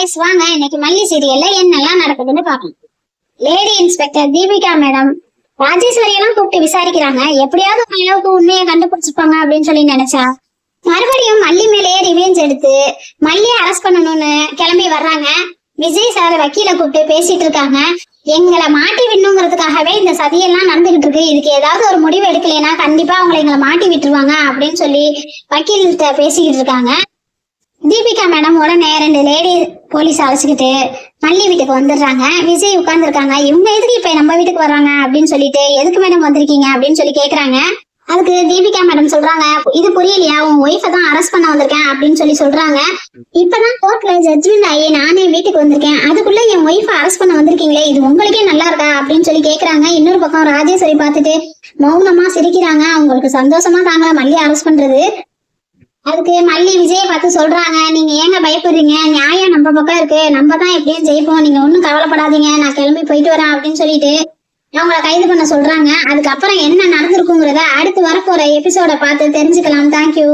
Guys, வாங்க இன்னைக்கு மல்லி சீரியல்ல என்னெல்லாம் நடக்குதுன்னு பார்க்கலாம். Lady inspector Deepika madam Rajeshwari எல்லாம் கூப்பிட்டு விசாரிக்கிறாங்க. எப்படியாவது அளவுக்கு உண்மையை கண்டுபிடிச்சிருப்பாங்க அப்படின்னு சொல்லி நினைச்சா மறுபடியும் மல்லி மேலேயே ரிவெஞ்ச் எடுத்து மல்லியை அரெஸ்ட் பண்ணணும்னு கிளம்பி வர்றாங்க. விஜய் சார் வக்கீல கூப்பிட்டு பேசிட்டு இருக்காங்க. எங்களை மாட்டி விடணுங்கிறதுக்காகவே இந்த சதியெல்லாம் நடந்துகிட்டு இருக்கு. இதுக்கு ஏதாவது ஒரு முடிவு எடுக்கலைன்னா கண்டிப்பா அவங்களை எங்களை மாட்டி விட்டுருவாங்க அப்படின்னு சொல்லி வக்கீல்கிட்ட பேசிக்கிட்டு இருக்காங்க. தீபிகா மேடம் உடனே 2 லேடி போலீஸ் அழைச்சிக்கிட்டு மல்லி வீட்டுக்கு வந்துடுறாங்க. விஜய் உட்கார்ந்து இருக்காங்க. இவங்க எதுக்கு இப்ப நம்ம வீட்டுக்கு வர்றாங்க அப்படின்னு சொல்லிட்டு, எதுக்கு மேடம் வந்திருக்கீங்க அப்படின்னு சொல்லி கேக்குறாங்க. அதுக்கு தீபிகா மேடம் சொல்றாங்க, இது புரியலையா, உன் ஒய்ஃபை தான் அரெஸ்ட் பண்ண வந்திருக்கேன் அப்படின்னு சொல்லி சொல்றாங்க. இப்பதான் கோர்ட்ல ஜட்ஜ்மெண்ட் ஆகி நானே வீட்டுக்கு வந்திருக்கேன், அதுக்குள்ள என் ஒய்ஃபை அரெஸ்ட் பண்ண வந்திருக்கீங்களே, இது உங்களுக்கே நல்லா இருக்கா அப்படின்னு சொல்லி கேக்குறாங்க. இன்னொரு பக்கம் ராஜேஸ்வரி பார்த்துட்டு மௌனமா சிரிக்கிறாங்க. அவங்களுக்கு சந்தோஷமா தாங்க மல்லி அரெஸ்ட் பண்றது. அதுக்கு மல்லி விஜய பார்த்து சொல்றாங்க, நீங்க ஏங்க பயப்படுறீங்க, நியாயம் நம்ம பக்கம் இருக்கு, நம்ம தான் எப்படியும் ஜெயிப்போம், நீங்க ஒன்னும் கவலைப்படாதீங்க, நான் கிளம்பி போயிட்டு வரேன் அப்படின்னு சொல்லிட்டு அவங்கள கைது பண்ண சொல்றாங்க. அதுக்கப்புறம் என்ன நடந்திருக்குங்கிறத அடுத்து வரப்போற எபிசோட பார்த்து தெரிஞ்சுக்கலாம். தேங்க்யூ.